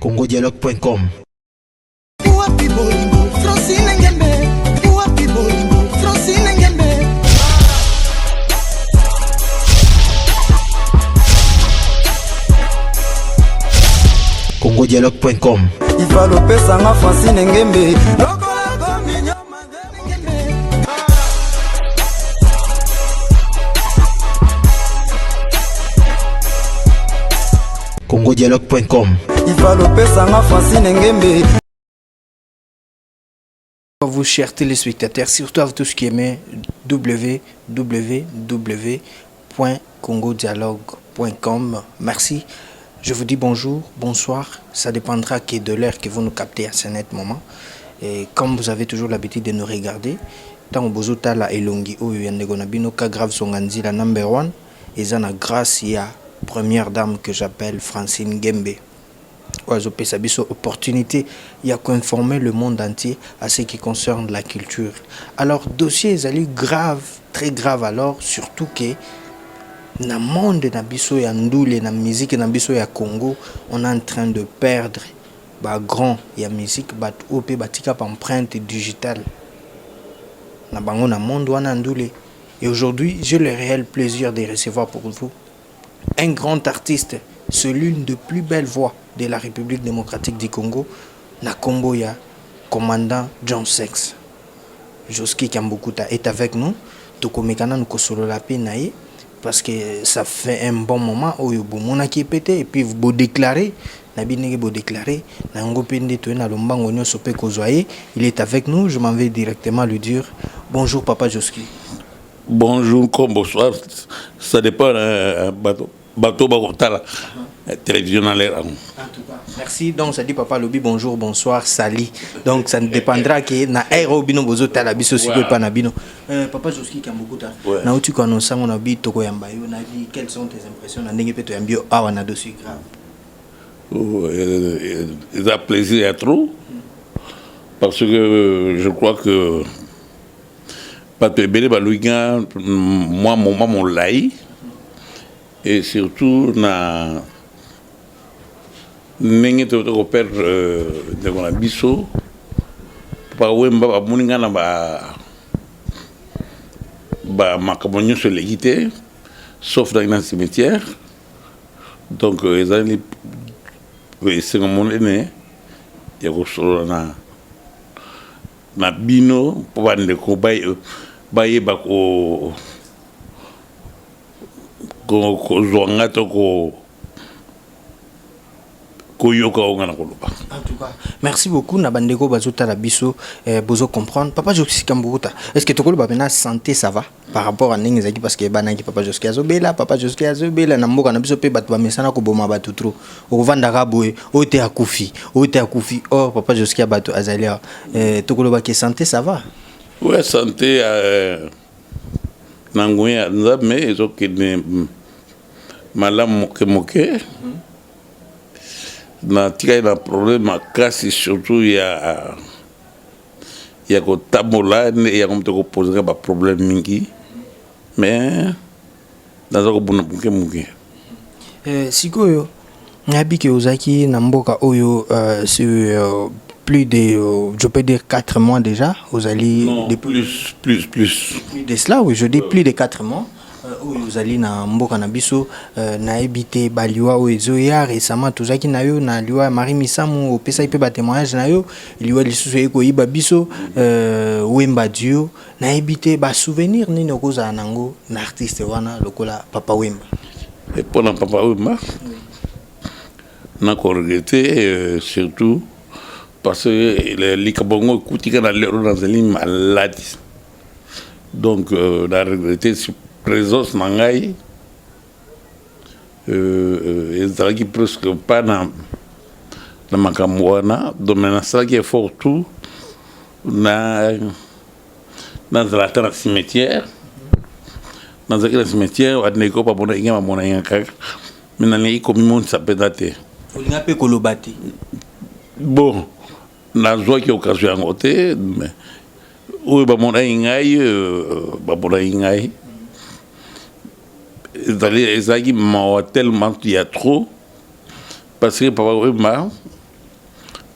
congodialogue.com. congodialogue.com. Il va l'opé sanga Francine Ngembe. congodialogue.com. Il va l'opé sanga Francine Ngembe. À vous, chers téléspectateurs, surtout à vous tous qui aimez www.congodialogue.com. Merci. Je vous dis bonjour, bonsoir. Ça dépendra que de l'heure que vous nous captez à ce net moment. Et comme vous avez toujours l'habitude de nous regarder, tant que vous la elongi ou yandegonabino ka grave songanzi la number one, et ça na grâce à première dame que j'appelle Francine Ngembe. Opportunité, il y a qu'informer le monde entier à ce qui concerne la culture. Alors, dossier est grave, très grave alors, surtout que dans le monde na biso ya ndule na musique na biso ya Congo, on est en train de perdre grand ya musique opé batika pa empreinte digitale. Na bango na monde wana ndule. Et aujourd'hui, j'ai le réel plaisir de recevoir pour vous un grand artiste, c'est l'une des plus belles voix de la République démocratique du Congo, na Komboya, commandant John Sex. Joski Kambukuta est avec nous. Tokomekana nous kosolo la penaye parce que ça fait un bon moment où vous qui pété et puis vous déclarez, il est avec nous. Je m'en vais directement lui dire bonjour papa Joski. Bonjour comme bonsoir, ça dépend bateau bakotala télévision en l'air. Merci. Donc ça dit papa Lobi bonjour bonsoir sali. Donc ça ne dépendra que na aérobino bozo tala biso siko pa na bino. Papa Joski Kambukuta. Na uti ko annoncer on a bi toko yamba yo na dit quelles sont tes impressions na ndenge peto yambio awa na dossier grave. Il a plaisir à trop parce que je crois que pas te belé balouiga moi mon laï et surtout na n'engé te repère de mon biso pa wemba ba muninga na ba makabonyo sur l'équité sauf dans un cimetière donc les années c'est comme on est né il y a solo na bino pour vendre ko baye ba ko zonga to ko yoka onga na koloba. En tout cas, merci beaucoup na bandeko bazota la biso bozo comprendre papa Joski Kambukuta. Est-ce que tokolo ba bena santé ça va par rapport à ningi zaki parce que banaki papa Joski azobela na mboka na biso pe batu ba mesana ko boma batu trop. O vanda kabwe o te akufi oh papa Joski abatu azalia tokolo ba ke santé ça va. Ouais santé nangoya nzame ezokene malamu moke na tika na problème kasi surtout ya ko tabola ne ya komte ko poser ba problème mingi mais dans ko buna muke sikoyo ngabi ke ozaki na mboka oyo sur plus de je peux dire 4 mois déjà aux alliés plus de cela oui je dis plus de 4 mois aux alliés na mboka na biso na ebité baliwa ozo ya récemment tozaki na yo na liwa Marie Misamu opesa ipe ba témoignage na yo liwa lisusu eko yiba biso wemba dio na ebité ba souvenir nini okoza nango na artiste wana lokola papa Wemba et pendant papa Wemba na ko regretter surtout parce que les Kabongo Koutika dans les maladies. Donc, la regretter sur présence Nangaï, et qui presque pas dans ma Kamouana, donc maintenant ça qui est fort tout, dans la cimetière, dans le cimetière, on a des copains pour les gens, on a un cac, mais dans les communes, ça peut dater. On a peu kolobati. Bon. Na joie qui occasion à côté mais oui ba mon ingai d'aller ezaki tellement il y a trop parce que papa Wemba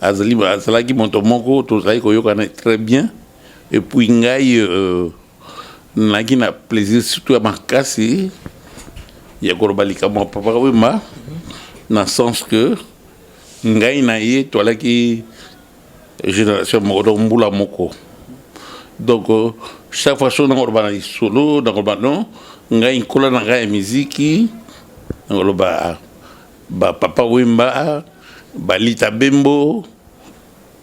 azalaki moto moko tozalaki koyokana très bien et puis ngai naki na plaisir surtout ya makasi ya koloba likambo ya Papa Wemba na sens que ngai na ye toalaki génération moko donc mbula moko donc chaque fois so nakoloba na lisolo nakoloba non ngai nkola na ngai ya miziki nakoloba Papa Wemba Balita Bembo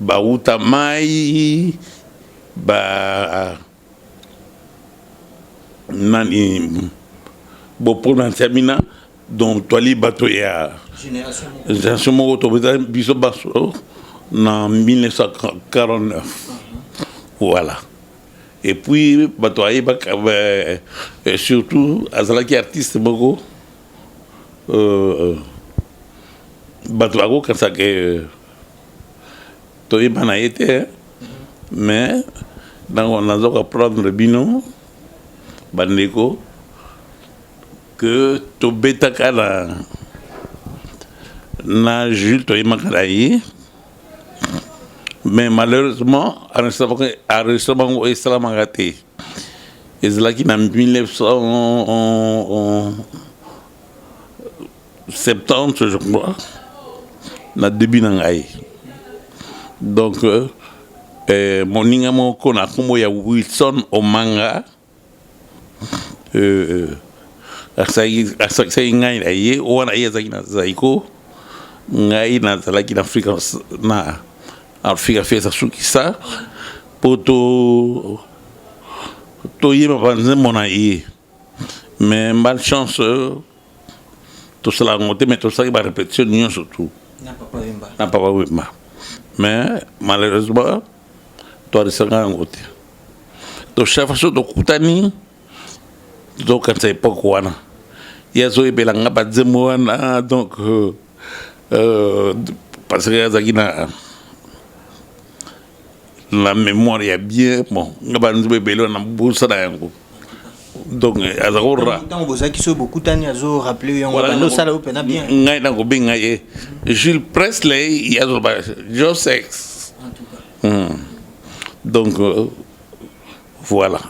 Bauta Mai nani Bopol Nantiamina donc Toali bato ya génération moko to biso baso en 1949 voilà et puis bato ayeba surtout azalaki artiste moko bato akokanisa ke toyeba na ye te mais ntango naza koapprendre bino bandeko que tobetaka na Jules toyemaka na ye mais malheureusement enregistrement ngo esalamaka te ezalaki na 1970 je crois na début na ngai donc moninga moko na kombo ya Wilson Omanga asaki ngai na ye wana ye azalaki na zaiko ngai nazalaki na afrika fesa sukisa po toyeba banzembo na ye mais malchance tosala yango te mais tosalaki barépétition nyonso tu na Papa Wemba mais malheureusement toarisanga yango te to chaque fois tokutani tokanisa époque wana ye azoyebelanga banzembo wana donc parce que azalaki na la mémoire ya bien bon nga banzembo ebele na bosa na yango donc azakora ntango bozalaki so bokutani azorappele yango bandosala yo mpena bien ngai nakobenga ye Jules Presley yazoba Josex donc voilà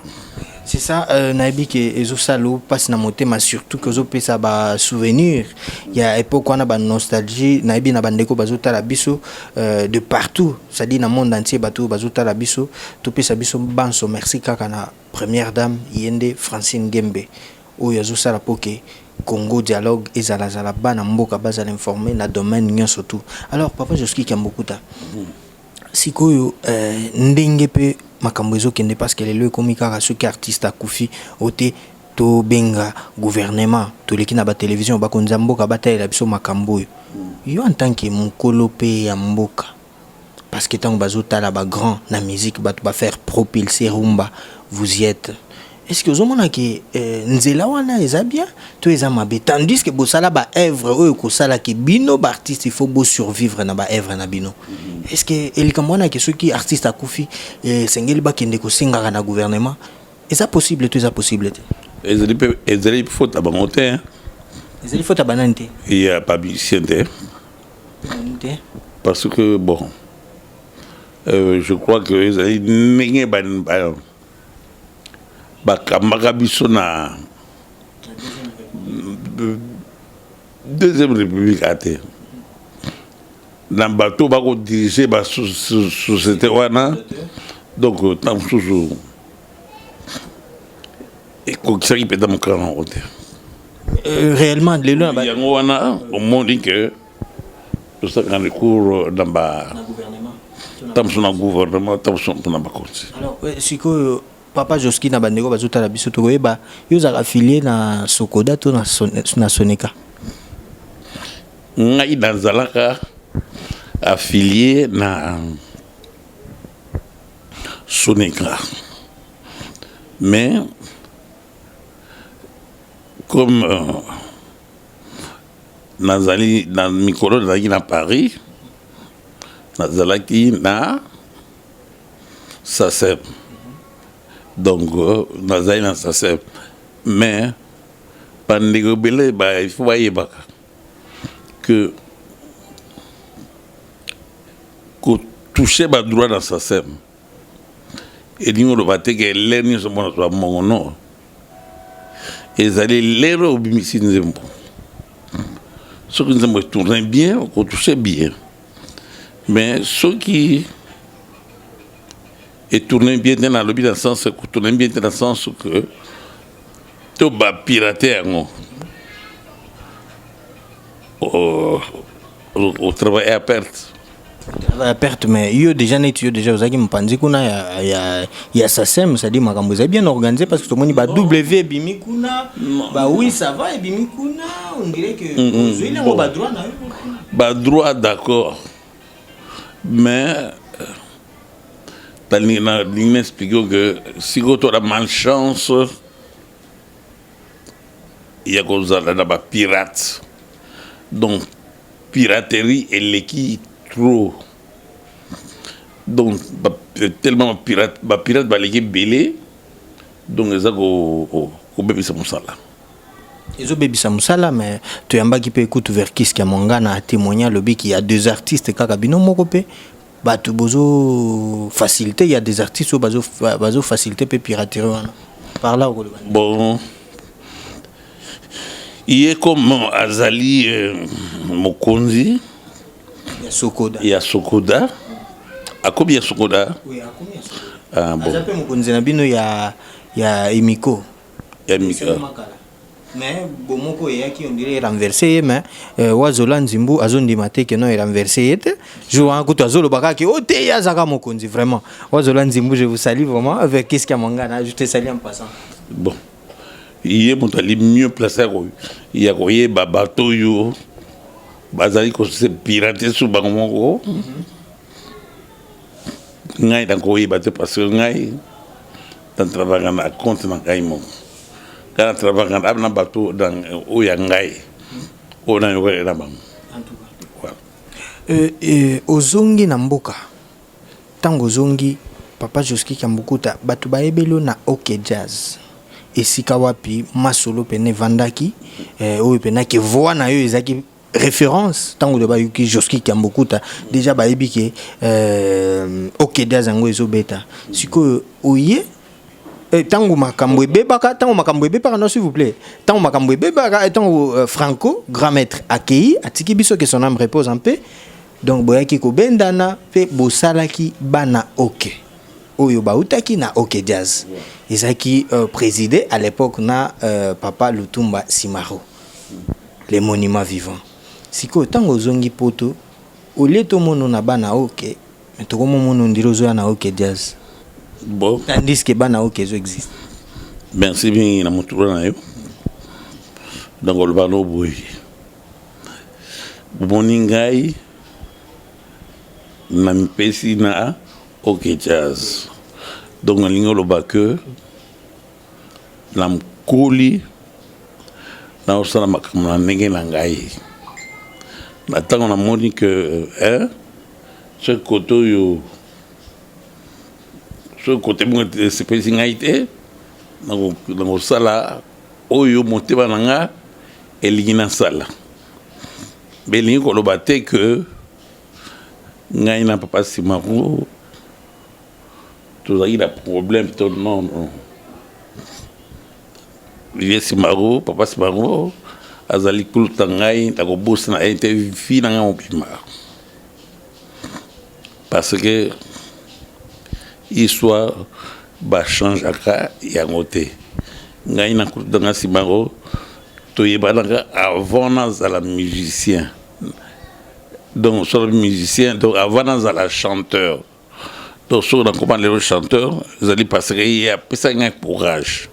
c'est ça nayebi ke ezosala opasi na motema surtout ke ozopesa basouvenir ya époque wana banostalgie nayebi na bandeko bazotala biso de partout c'est-à-dire na monde entier bato bazotala biso topesa biso banso merci kaka na première dame yende Francine Gembe oyo azosala po ke Congo dialogue ezalazala bana mboka bazala informé na domaine nyonso tout alors Papa Josky Kiambokuta sikoyo ndenge pe makambo ezokende parce que lelo ekomi kaka soki artiste akufi ote to benga gouvernement toleki na batelevizio bakonza mboka batalela biso makambo oyo yo en tant que mokolo pe ya mboka parce que ntango bazotala bagrand na musique bato bafaire propulser rumba vous y êtes est-ce que ozomona ke nzela wana eza bien to eza mabe tandis que bosala ba œuvre oyo kosala ke bino ba artiste il faut bo survivre na ba œuvre na bino est-ce que elikambo wana ke soki artiste akufi sengeli bakende kosengaka na gouvernement eza possible to eza possible te ezali faute bango te ezali faute banani te ya pas musicien te parce que bon je crois que ezali ndenge bakambaka biso na deuxième république ate na bato bakodirige basociété wana donc ntango mosusu ekokisaki mpenza mokala nango te réellement lelo yango wana omoni ke tosalaka recours na ntango na gouvernement ntango mpona bakonzi alors sikoyo Papa Josky na bandeko bazotala biso tokoyeba yo ozalaka affilié na Sokoda to na Soneka ngai nazalaka affilié na Soneka mais comme nazali na mikolo nazalaki na Paris nazalaki na SACEM donc nazali na SACEM mais bandeko ebele il faut bayebaka que toucher ba droit dans sa sem et nous le baté que l'ennemi sont bon à mon nom et allaient l'air au bimisi nzembo ceux qui nzembo tourner bien ou toucher bien mais ceux qui et tourner bien dans le dans le sens que tourner bien dans le sens que tu vas pirater au travail à perte. À perte, mais yo déjà vous avez m'panzi kuna ya SACEM, ça dit makambo c'est bien organisé parce que tout le monde ba W bimi kuna ba oui ça va et bimi kuna on dirait que ils ont ba droit na ba droit d'accord mais t'as expliqué que si tu as malchance il y a cause de ba pirate donc piraterie et l'équipe trop donc tellement pirate va l'équipe belé donc ça ko bébé ça musala ils ont bébé ça musala mais tu yamba qui peut écouter vers qui ce qui a mongana a témoigné le qu'il y a deux artistes kaka bino mokopé ba tu bozo facilité il y a des artistes au bazo facilité peut piraterie par là bon il est comme Azali Mokonzi. Il y a Sokoda. À combien Sokoda? Oui, à combien? Ah bon. Azali Mokonzi nabino il y a Emiko. Il y a Emiko. Mais bomoko yaki on dirait renversé mais wazola nzimbu azondi mate que non renversé était. Je vois que azolo bakaki o te ya zaka Mokonzi vraiment. Wazola nzimbu je vous salue vraiment avec qu'est-ce qu'il y a mangana je te salue en passant. Bon. Il est mieux placé il y a quoi bateau yo bazali ko se pirater sous bango ngai dans quoi bateau parce que ngai dans travail na compte na ngai mo quand travail na bateau dans o ya ngai o na yo na bango en tout cas ozongi na mboka tango zongi papa Joski Kiambukuta batu baebelo na OK Jazz esika wapi masolo pene vandaki oyo pena ke voix na yo ezaki référence tango de bayuki Joski Kiambukuta déjà bayebi ke OK Jazz ngo ezobeta siko oye tango makambo ebebaka non s'il vous plaît tango makambo ebebaka tango Franco grand maître accueilli atiki biso que son âme repose en paix donc boyaki ko bendana pe bosalaki bana OK oyo bautaki na OK Jazz ezaki présidé à l'époque na papa Lutumba Simaro les monuments vivants siko tango zongi poto oleto mono na bana OK mais to komo mono ndirozo na OK Jazz bon tandis que bana OK zo existe merci bien na mutura na yo donc le bano boy boningai na mpesi na OK Jazz donc lingo lo bake la mkoli na osala makambo na ndenge na ngai na ntango namoni que ce côté oyo ce côté bongo sepesi ngai te nakosala oyo motema na nga elingi nasala mpe elingi koloba te que ngai na papa Simaro tozalaki na problème to non Vieux Simaro, papa Simaro, azali kuluta ngai takobosa na interview na nga mopima. Parce que histoire ba changeaka ya ngote. Ngai na kuluta nga Simaro toyebana avant nazala musicien. Donc sur le musicien, donc avant nazala chanteur. Donc sur dans comment les chanteurs, azali parce que il y a pesa nga courage.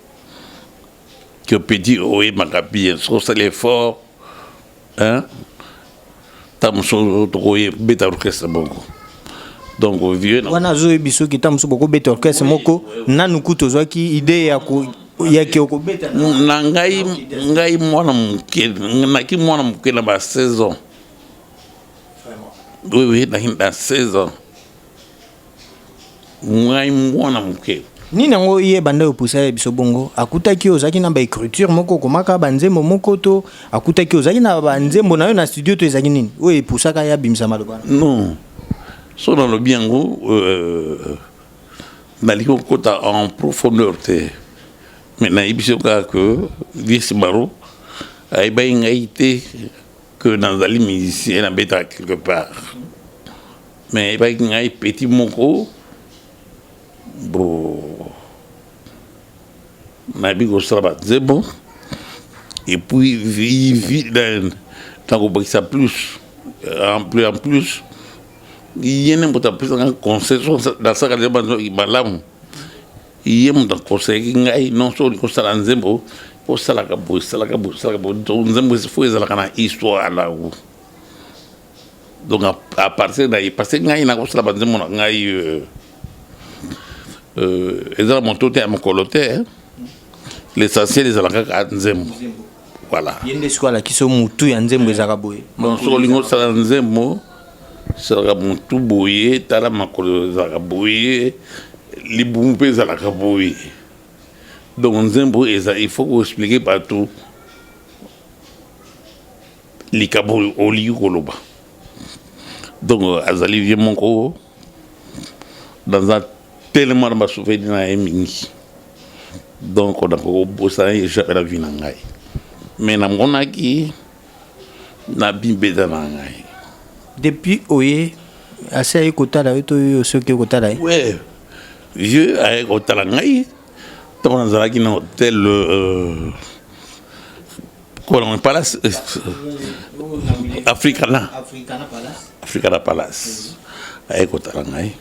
Que peut dire oui Macabien sur l'effort hein tamso troye beta orchestre bongo donc au vieux wana zo biso ki tamso boko beta orchestre moko nanu kuto ki idée ya ko ya ki ko beta na ngai mwana muke na ki mwana muke na ba 16 ans oui na 16 ans ngai mwana muke ni nango iye banda opousa biso bongo akutaki ozaki na ba écriture moko komaka banzembo moko to akutaki ozaki na banzembo na yo na studio to ezaki nini oyo epusaka ya bimsa maloba non so dans le biango nali ko kota en profondeur te mais na ibiso ka que vice baro ay bay ngaité que dans les musiciens en bêta quelque part mais bay ngay petit moko bo na bigo sabat c'est bon et puis vit dans que ça plus en plus il y a un plus de concession dans ça que il balam il y a un conseil non seulement que ça l'ensemble pour ça la cabo donc nous faut ça la histoire là donc à partir d'ailleurs parce que ngai na ko ça la banzemo ngai ezala montote à mon coloté l'essentiel des alaka nzembo voilà yende skwala kiso mutu ya nzembo ezaka boye bon so lingo sala nzembo sala mutu boye tala makolo ezaka boye libumpe ezalaka boye donc nzembo il faut vous expliquer partout likabo oli koloba donc azali vie moko dans un tellement de souffrir na emingi donc on a ko bossa et jamais la vie na ngai mais na monaki na bimbe na ngai depuis oye assez kotala to ce que kotala ouais vieux avec kotala ngai dans un hôtel comment palace Africana Palace avec kotala ngai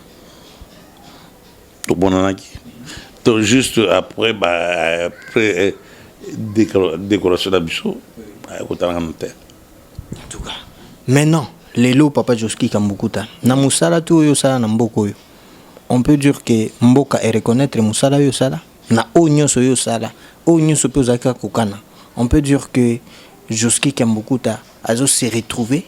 to bonanaki to juste après après décoration d'Abisso avec kotala ngai en tout cas maintenant lelo papa Josky Kambukuta na musala tu yo sala na mboko yo on peut dire que mboka est reconnaître musala yo sala na onyoso yo sala onyoso pe ozaka kokana on peut dire que Josky Kambukuta azo se retrouver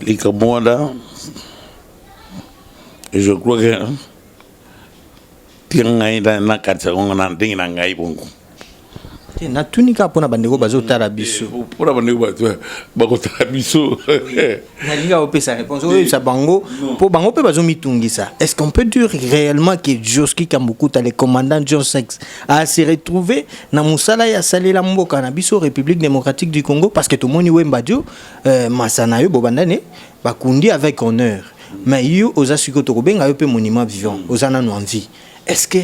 les Kamwanda je crois que tiangai na katsango na ndingi na ngai bongo na tunika pona bandeko bazotala biso pona bandeko bakotala biso na linga opesa réponse oyo sa bango po bango pe bazomitungisa est-ce qu'on peut dire réellement que Josky Kambukuta le commandant John Sex a se retrouvé na musala ya salela mboka na biso République démocratique du Congo parce que tout moni wemba dio masana yo bobandane bakundi avec honneur mais yo oza sikoto kobenga yo pe monument vivant ozana no en vie est-ce que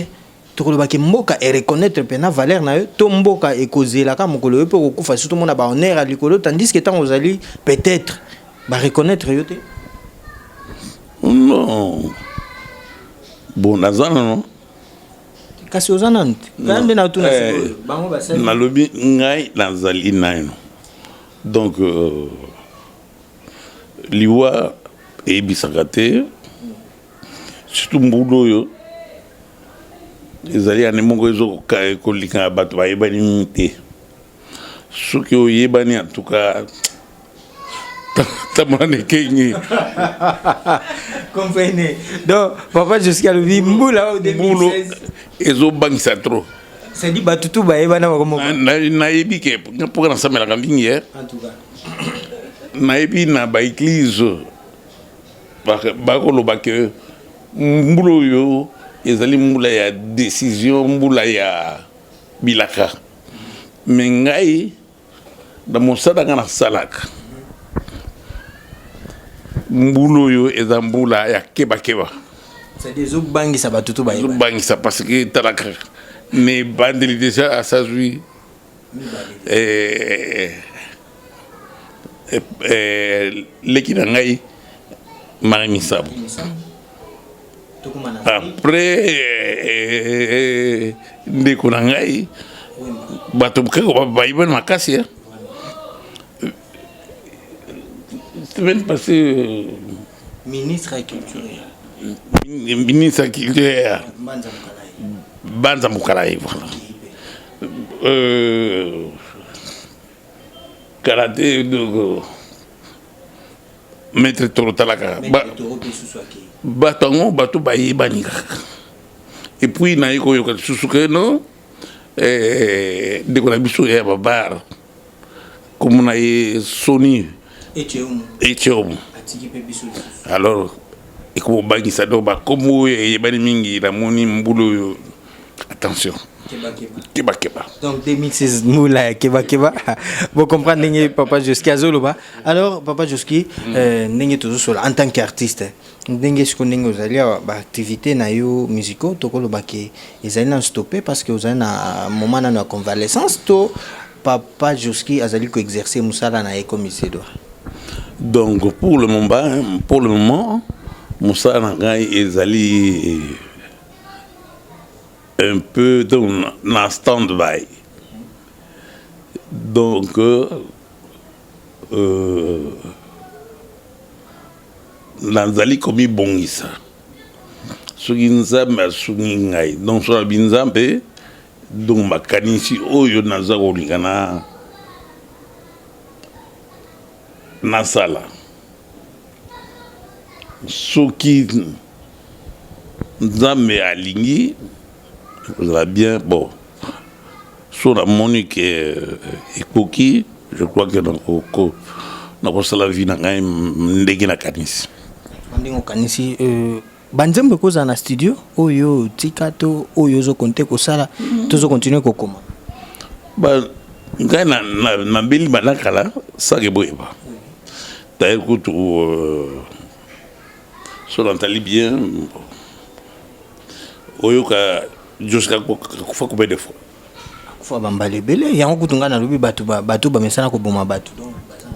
tokoloba ke mboka et reconnaître pena valeur na yo to mboka e kozela ka mokolo yo pe kokufa surtout mona ba honneur à likolo tandis que tant ozali peut-être ba reconnaître yo te non bon nazana non kasi ozanante kambe na tuna bango basali na lobi ngai nazali naino donc liwa e bisakate surtout mbulo yo ezali ane moko ezo kolika bato bayebani te soki oyebani en tout cas tamane kengi comprenez donc papa jusqu'à le vie mbula au 2016 ezo bangisa trop c'est dit batutu bayebana bakomo na yebi ke pour na samela kambingi en tout cas na yebi na ba église ba koloba ke mbulo yo ezali mbula ya décision mbula ya bilaka mais ngai da mosala ngana salaka mbulo yo eza mbula ya keba c'est des obangi ça batutu ba bangi ça parce que talaka mais bandeli déjà à sa vie lekina ngai marimi sabo après ndeko na ngai bato kako bayibana makasi semaine passée ministre de culture Banza Mukalaï voilà karaté donc maître Torotalaka batango bato bayebani et puis na yiko yoka susuke no de ko na biso ya babar comme na ye Sony Et tu es où? Et tu es où? Alors, et comme Bangisa Doba, comme vous et Banimingi, la moni mboulou, attention. Keba Keba. Donc 2016, nous là, Keba Keba. Vous comprenez, Papa Joski Azoloba. Alors, Papa Joski, n'est toujours sur en tant qu'artiste. Ndenge ce qu'on est aux alliés, activité na yo musicaux, to kolo baki, ils allaient stopper parce que vous avez un moment de convalescence, to Papa Joski Azali ko exercer Moussala na comme il se doit. Donc pour le moment, Moussa Nangai est allé un peu dans stand-by. Donc, Nanzali komi bongisa. Suginza ma sugingai. Donc sur la binzambe, donc ma kanisi oyo naza olingana nasala. Soki nzambe alingi, vous allez bien, bon. Sur la monique et Koki, je crois que dans la vie n'a pas de kanisi. Ndingo kanisi banzembe koza na studio oyo tikato oyo zo konte ko sala tozo continuer ko koma ba ngai na beli banakala ça que boyeba d'ailleurs écoute sur l'entali bien oyo ka jusqu'à fois combien de fois bambale bele yango kutunga na lobi batu ba mesana ko boma batu donc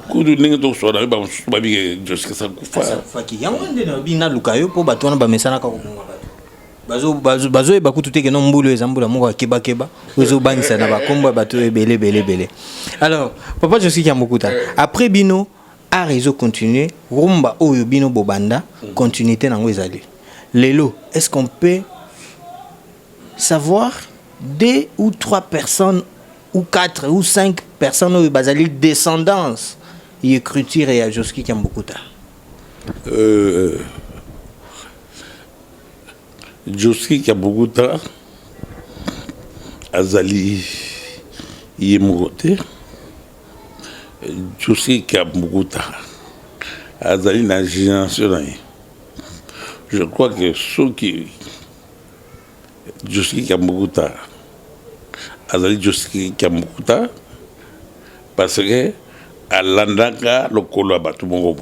kudu ninga to so na ba bi jusqu'à ça kufa faki yango ndena bi na lukayo po batu na ba mesana ka ko boma batu bazo e bakutu teke no mbulu ezambula moko keba keba ozo bangisa na ba kombo batu bele. Alors Papa Joski Kiambukuta après bino a réseau continuer rumba oyo bino bobanda continuité nango ezali lelo est-ce qu'on peut savoir 2 ou 3 personnes ou 4 ou 5 personnes oyo bazali descendance écriture et Joski Kiambukuta Joski Kiambukuta azali yemote Joski Kiambukuta azali na génération. Je crois que ceux qui Joski Kiambukuta azali Joski Kiambukuta parce que alandaka lokolo abatu mongo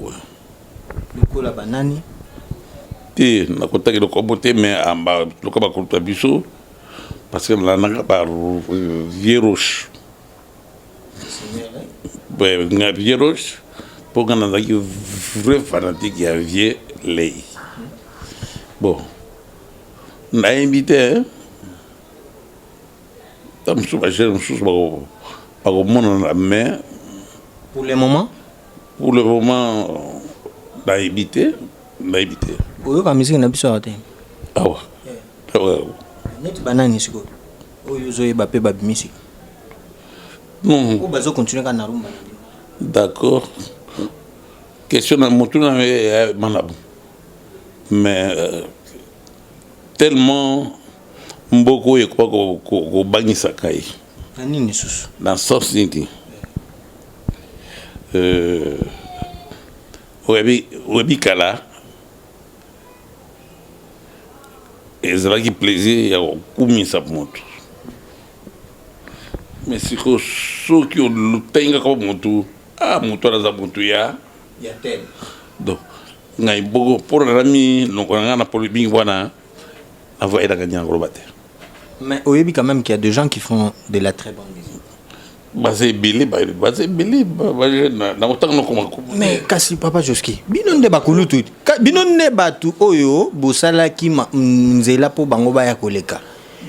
lokolo banani te na kotaki lokolo te mais amba lokolo bakota biso parce que alandaka par Vieux Roche Vieux Roche pour qu'on ait un vrai fanatique qui a Vieux Lei. Bon, on a invité tam souba cher souba par au monde mais pour le moment on a invité oyo ka musique na biso ate awa net banani siko oyo zo yeba pe ba musique non o bazo continuer ka na rumba d'accord question na motu na manabu mais tellement mboko ye ko bangisa kai nini susu na source niti webi kala ezalaki plaisir ya kokumisa motu mais siko soki olutengaka motu motu anaza motu ya tel donc ngai boko pour rami noko nga na poli bingi bwana avo eda gagner ngoloba te. Mais oyebi quand même qu'il y a des gens qui font de la très bonne musique. Mais kasi Papa Joski bino nde bakulutu bino nde batu oyo bosala ki nzela po bango ba ya koleka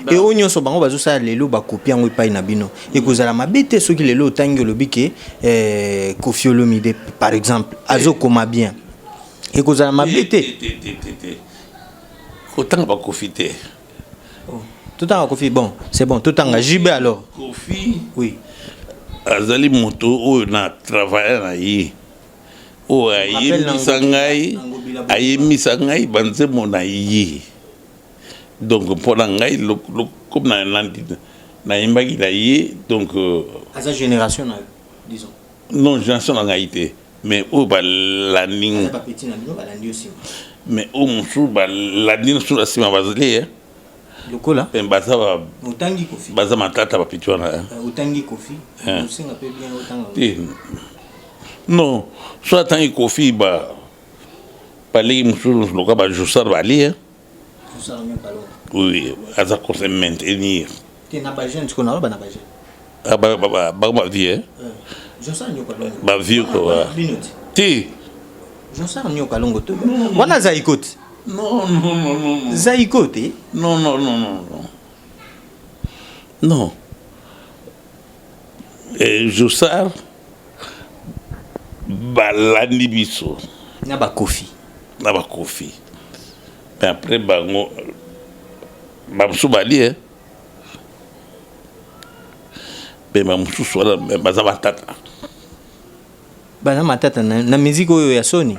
et onyo so bango bazo sala lelo ba copie ngo epai na bino et kozala mabete soki lelo tangi lobike Koffi Olomide par exemple azo koma bien et kozala mabete autant ba profiter tout en Koffi bon c'est bon tout en JB alors Koffi oui azali moto oyo na travailler na ye o ayemisa ngai banzemo na ye donc mpona ngai comme na yembaki na ye donc à sa génération disons non génération na ngai te mais au landing mais au musu landing sur la cima bazali hein lokola pe baza utangi kofi baza matata ba pitwana utangi kofi usinga pe bien utanga non soit tangi kofi ba pali musu loka ba jusar bali hein jusar nyo kalo oui aza ko se maintenir te na ba jeune ko na ba na ba jeune ba vie jusar nyo kalo ba vie ko ti jusar nyo kalongo to wana zaikoti non zaikote non et Jussar balandi biso na ba kofi mais après bango bamsu bali hein mais bamsu swala baza batata bana matata na musique oyo ya Sony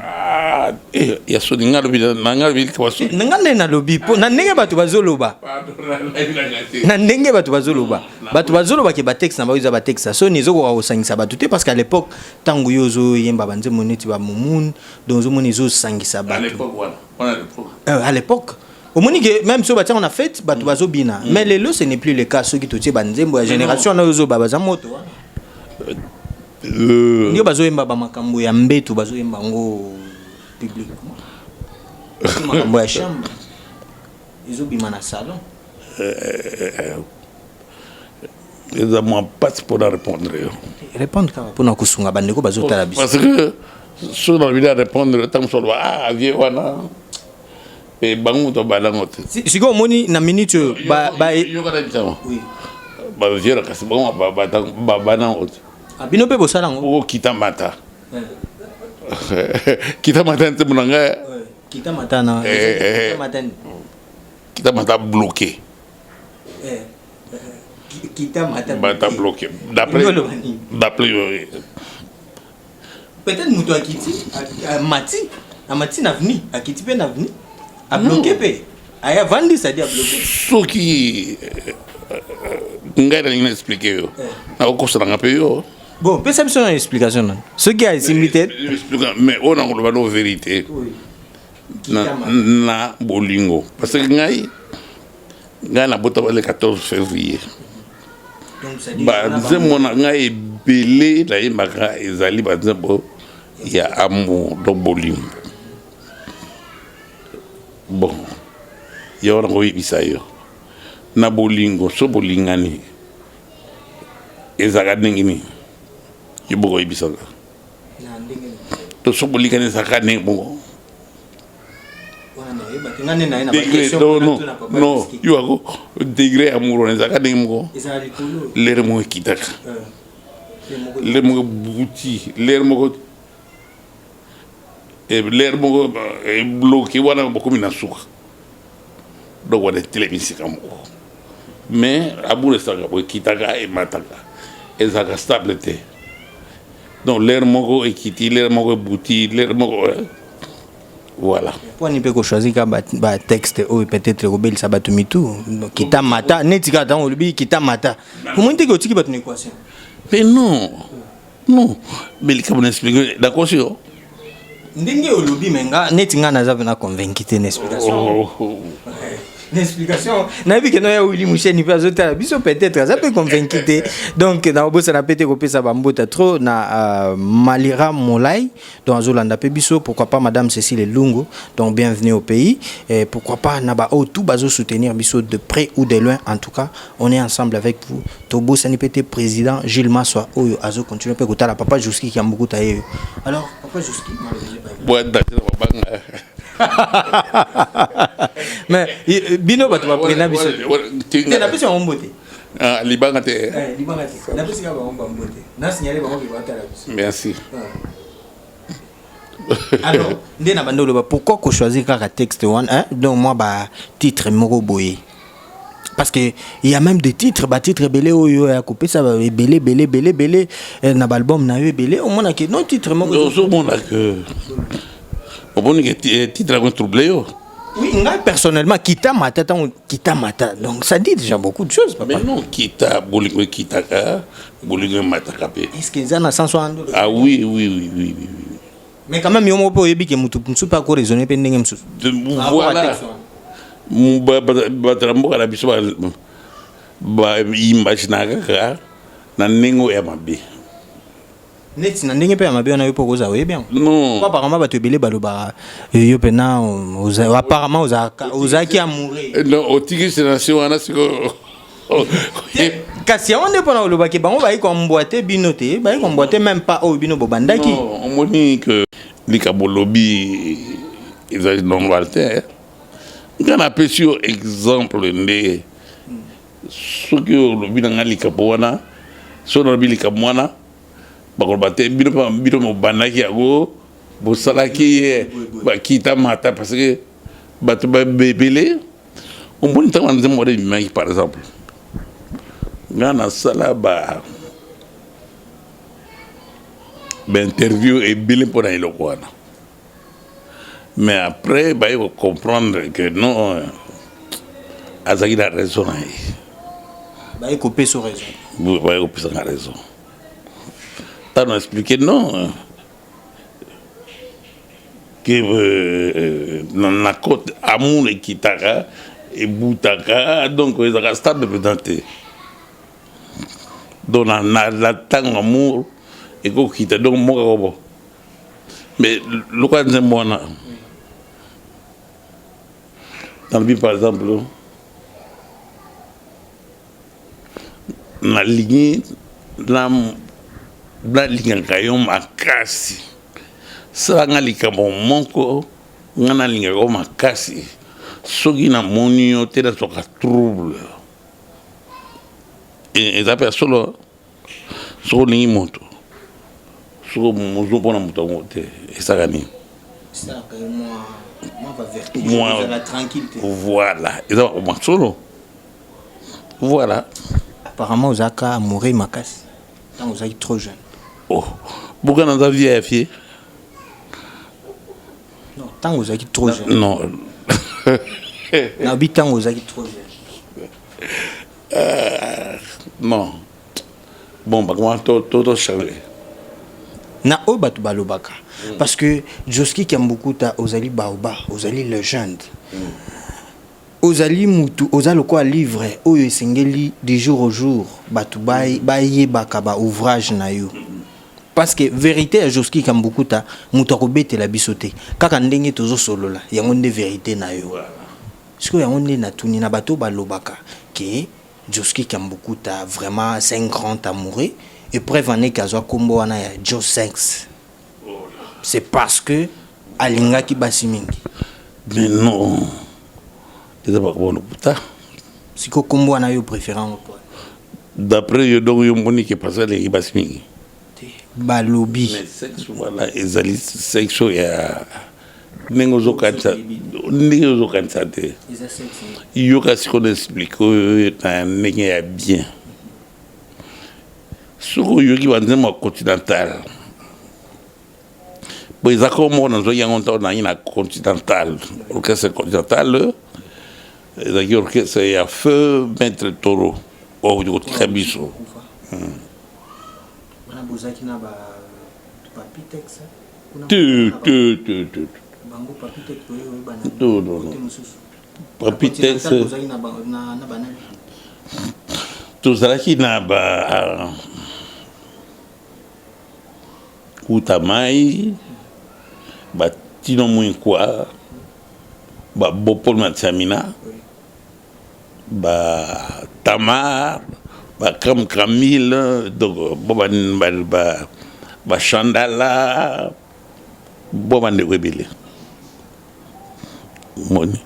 ya Sony ngalobi kwa Sony ngale na lobi po na ndenge bato bazoloba na ndenge bato bazoloba ke ba texte na ba uza ba texte Sony zoko wa osangisa bato te parce qu'à l'époque tangu yozo yemba banze moneti ba mumun donc zo moni zo sangisa bato à l'époque au moni que même so batia on a fait bato bazobina mais lelo ce n'est plus le cas ceux qui totie banzembo ya génération na yozo ba baza moto ndio bazoyemba ba makambo ya mbetu bazoyemba ngo publiquement makambo ya chambre ezobima na salon ils ont pas pour répondre kama pona kusunga bandeko bazotala biso parce que sur la vidéo répondre tant so vieux wana et bango to balangote siko moni na minute ba yo kana bitama oui ba vieux kasi bon ba banangote abino pe bosala ngo kitamata kitamata nte munanga kitamata na kitamata bloqué kitamata bloqué d'après peut-être muto akiti amati na vini akiti pe na vini a bloqué pe aya vandi ça dit a bloqué soki ngara ni expliquer yo na okosala pe yo bon peut ça une explication ce qui a similité mais on a la vérité na bolingo parce que ngai na bota le 14 février ba nzembo na ngai belé la yemaka ezali ba nzembo ya amour do bolingo bon yo na ngoyi bisayo na bolingo so bolingani ezaka ndengini yiboko ibisanga to so bolingani ezaka ndengimo non you ago degré amour ezaka ndengimo lere mo kitaka lere mo buti lere mo bloqué wana bokomi na suka donc wana télévision kamo mais abure sanga bo kitaka e mataka ezaka stable te donc l'air moko ekiti l'air moko buti l'air moko voilà pour ni pe ko choisir ka ba texte ou peut-être ko bel sabatu mitu kita mata netika dans olubi kita mata comment te ko tiki batu ni équation mais non bel ka bon expliquer d'accord sur ndenge olubi menga netinga na zabe na convaincu te n'explication n'explication na bi que no ya Willy Moucheni pe azota biso peut-être ça peut convaincre donc na obosa na pété ko pesa bambota trop na Malira Molai donc azolanda pe biso pourquoi pas madame Cécile Lungo donc bienvenue au pays et pourquoi pas na ba tout bazo soutenir biso de près ou de loin en tout cas on est ensemble avec vous Tobo Sanipete président Gilles Maswa oyo azo continuer pe kotala papa Juski qui a beaucoup taillé alors papa Juski mais bino bato ba prena biso te na pesa mbote libanga te na pesa ka ba mbote na signaler ba ko batala biso merci alors ndena bandolo ba pourquoi ko choisir ka texte one donc moi ba titre moko boye parce que il y a même des titres belé oyo ya couper ça belé na album na yo belé au moins que non titre moko so mona que au bon que titre a troublé yo. Oui, moi personnellement, Kita Mata, donc ça dit déjà beaucoup de choses, papa. Mais non, Kita, Bolingo Kitaka, Bolingo Matakapé. Est-ce qu'ils en ont 160 $? Ah oui. Mais quand même, il y a un peu de mutu mutu pas quoi raisonner pendant que voilà batrambo kala biso ba imagine kaka na ningo ya mabe net na ndenge pe ya mabe na yo poko za bien non apparemment ba te belé baloba yo pena apparemment oza qui amoureux non otiki sénation wana siko kasi on ne pona loba ke bango ba yi ko mboite binote ba yi ko mboite même pas au bino bobandaki non on moni que likabolobi ils non Walter quand on peut sur exemple de ce que le bilan likabona so no bilika mwana bakolbate bino mo banaki yago bosalaki bakita mata parce que bato ba bebele on bon temps on demande de par exemple ngana sala ba interview et bilin pour aller le kwana mais après bah il faut comprendre que non azaki la raison bah il couper sur raison bah il couper sur raison t'as nous expliqué non que dans la côte amour et kitaka et boutaka donc ils ont stade de présenté donc la temps amour et qu'on quitte donc moi mais le cas de moi dans le Bible par exemple la ligne la ligne kayo makasi ça nga likamo monko ngana ligne kayo makasi soki na moni yo te da soka trouble et ça personne so lingi moto so mozo pona moto mote et ça gani ça moi va vertige la tranquillité voilà et ça moi solo voilà apparemment Ozaka amoureux makasi tant Ozaki trop jeune oh pourquoi dans ta vie fille non tant Ozaki trop jeune non na bi tant Ozaki trop jeune non bon bah comment tout changer na o batu balobaka parce que Joski qui aime beaucoup ta Ozali Baoba Ozali légende Ozali mutu ozali quoi livre oyo esengeli de jour au jour batu baye bakaba ouvrage na yo parce que vérité ya Joski qui aime beaucoup ta mutu akobete la bisote kaka ndenge tozo solola yango nde vérité na yo siko yango nde na tuni na bato balobaka que Joski qui aime beaucoup ta vraiment c'est un grand amoureux et preuve en est qu'azwa kombo wana ya Joe Sex c'est parce que alinga ki basi mingi mais non c'est pas bon putain si ko kombo wana yo préférant d'après yo donc yo moni que parce que les basi mingi balobi mais sexe voilà ezali sexe ya nengo zo kansa ndenge zo kansa te yo kasi qu'on explique na ndenge ya bien soko yo ki banzema continental bon ils comme on zo yango na ina continental orchestre continental et orchestre ya feu maître Toro au du Kabiso wana bozaki na ba papitex tu bango papitex oyo bana non papitex bozaki na bana tozalaki na ba kutamai batino mwinkwa ba bopol matsamina ba tamar ba kamil donc ba chandala boba de webele moni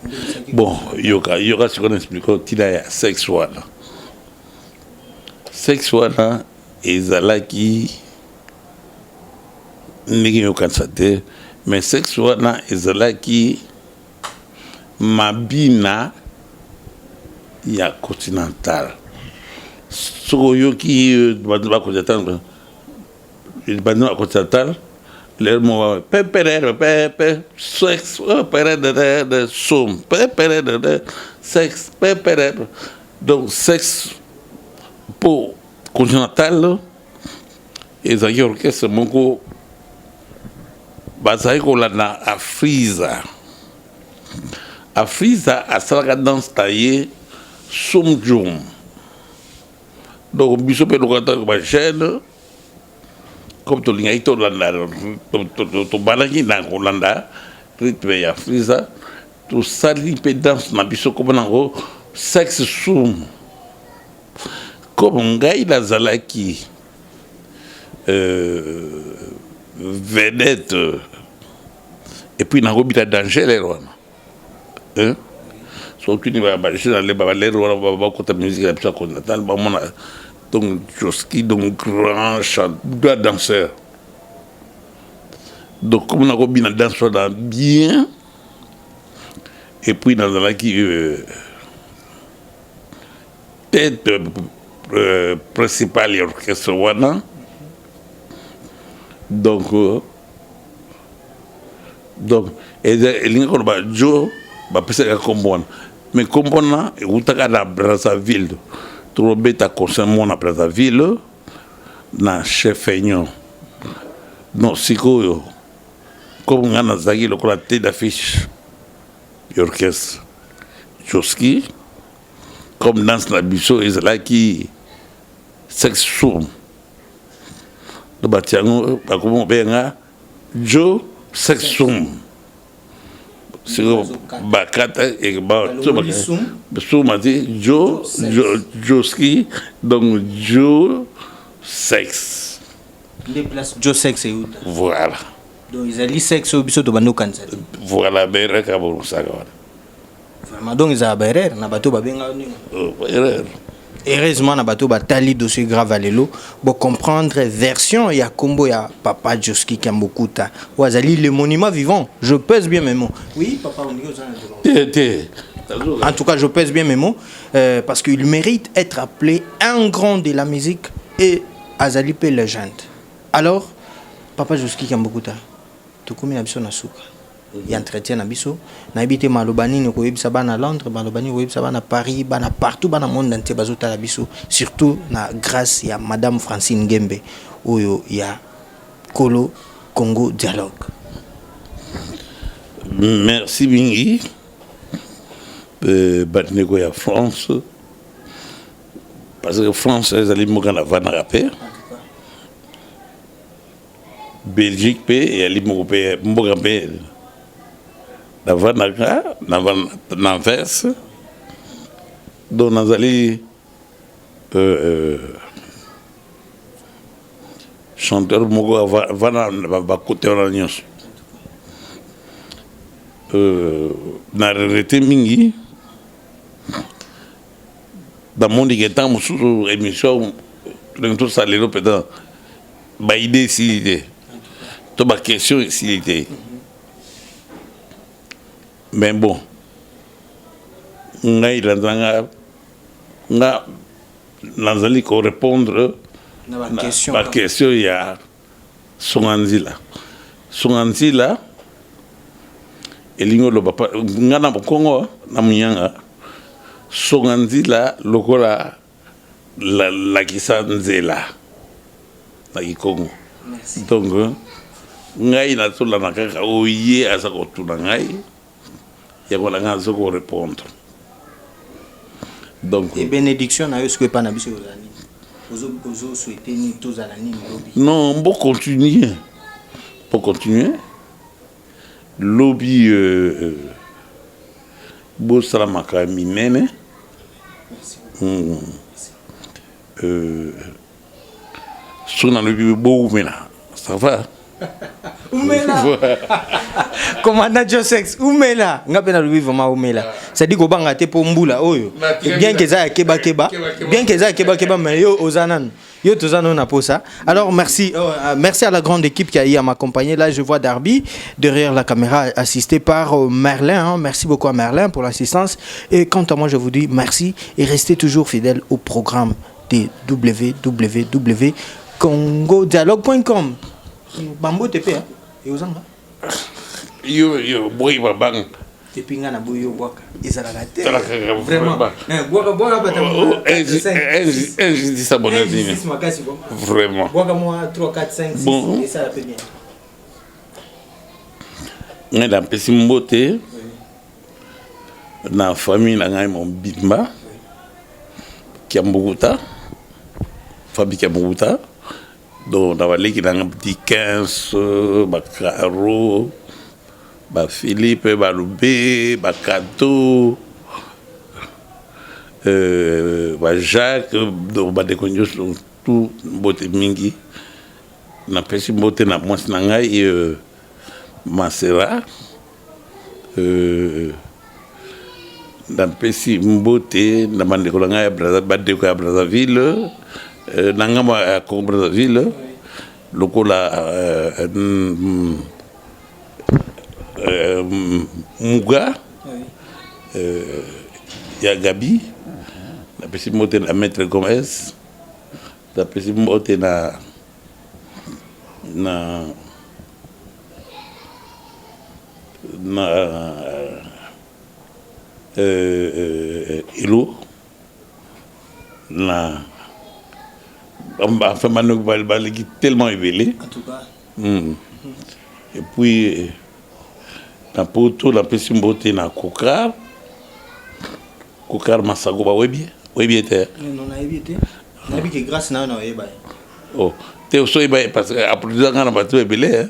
bon yoka ce qu'on explique tila sexual ezalaki ndenge yo kansate mais sexual na ezalaki mabina ya continental soko yo ki ba continental ba continental le mo pepe sexe pepe de som pepe de sexe pepe donc sexe pour continental ezalaki orchestre moko bazali kolanda Afriza. Afriza asalaka danse taillé somjum. Donc biso pe lokata ba chaîne comme to linga ito landa to balaki na kolanda rythme ya Afriza to sali pe danse na biso comme nango sexe sum. Comme ngai la zalaki vedette et puis nango bita danger les rois. Hein? Surtout ni va marcher dans les babalères ou va côté musique la petite continentale bah mon donc Joski donc grand chanteur danseur donc comme on a bien danseur dans bien et puis dans la qui tête principale orchestre wana donc et l'ingo ba Joe ba pesa ka kombona mais kombona e utaka na Brazzaville trobeta concert mona Brazzaville na chef Ignon non sikoyo comme ngana zaki lokola tête d'affiche orchestre Joski comme danse na biso ezalaki sexe sourd le batiango ba komo benga Joe sexe sourd c'est bakata et ba soumati Joski donc Joe sexe les places Joe sexe et voilà donc ils allaient sexe au biso to banu kanza voilà bere ka bon ça vraiment donc ils a bere na bato ba benga ni erreur. Heureusement na bato batali dossier grave alelo pour comprendre version ya combo ya papa Joski Kambokuta wazali le monument vivant. Je pèse bien mes mots. Oui papa on dit en tout cas je pèse bien mes mots parce qu'il mérite être appelé un grand de la musique et azali pe légende. Alors papa Joski Kambokuta tukumi na biso na suka il entretien na biso na ebité malobani ne ko yebisa bana Londres malobani ko yebisa bana Paris bana partout bana monde entier bazota la biso surtout na grâce ya madame Francine Ngembe oyo ya Kolo Congo Dialogue. Merci Bingi batnego ya France parce que France ezali mokana vana rapper Belgique pe et ali mokopé mboka pe n'inverse donc nous allons chanteur moko va côté orange na arrêté mingi dans mon temps sous émission tout ça les peut-être ba idée s'il to ba question s'il était. Mais bon, ngai lanzanga nga lanzali ko répondre la question ya Songanzila elingo lo papa ngana Kongo na munyanga Songanzila lokola la kisanzela na Kongo donc ngai na tola na kaka oye asa ko tuna ngai il y a un répondre. Donc, et bénédiction, est-ce que pas n'abusé aux souhaiter ni tous à la ligne. Non, pour continuer. Lobby, Bossalamaka Minene. Sur le lobby, Boumena. Ça va? Oumela commandant Josex Oumela ngapena lui vraiment Oumela ça dit ko banga te po mbula oyo bien que ça keba mais yo ozanan yo tozano na posa. Alors merci à la grande équipe qui a eu à m'accompagner. Là je vois Darby derrière la caméra assisté par Merlin hein. Merci beaucoup à Merlin pour l'assistance et quant à moi je vous dis merci et restez toujours fidèles au programme de www.congodialogue.com. Bambo TP hein et aux angles yo boy babang TP ngana boyo boka ezala la terre vraiment boka bata dis ça bonne dîner vraiment boka moi 3 4 5 6 et ça la fait bien ngai napesi mbote na famille na ngai Mobimba Kiambukuta famille Kiambukuta donc na baleki na petit 15 Bakaro ba Philippe Balubé Bakato ba Jacques donc ba dekonyo tout mbote mingi na pesi mbote na mwasi na ngai Masera na pesi mbote na bandeko na ngai bandeko ya Brazzaville na ngamba ya Congo Brazzaville lokola Muga ya Gabi na pesi mbote na Maître Gomez na pesi mbote na Ilo na enfin maintenant baleki tellement évelé En tout cas. et puis na poto la pesi mbote na Kokar Masago ba webi te Non na évité. Na bi que grâce na na eba. oh te so eba parce que après dans ba to évelé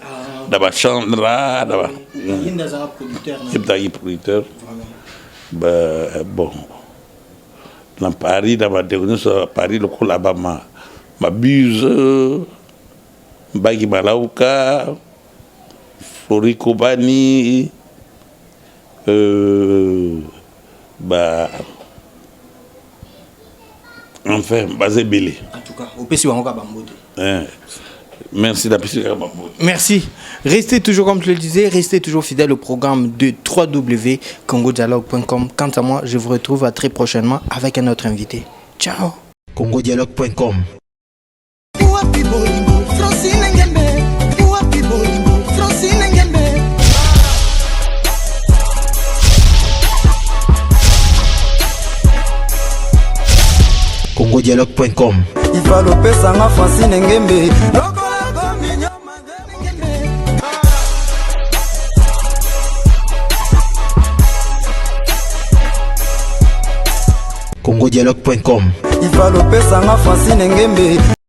da ba Chandra da ba Inda za producteur. producteur bon na Paris da ba de so Paris lokola ba ma buse Bagi Malauka Florico Bani enfin Bazebele. En tout cas, au PC Wangoka Bambote. Merci d'apprécier Bambote. Merci. Restez toujours, comme je le disais, restez toujours fidèles au programme de www.congodialogue.com. Quant à moi, je vous retrouve à très prochainement avec un autre invité. Ciao. congodialogue.com. congodialogue.com. Ifa lopesanga Francine Ngembe congodialogue.com. Ifa lopesanga Francine Ngembe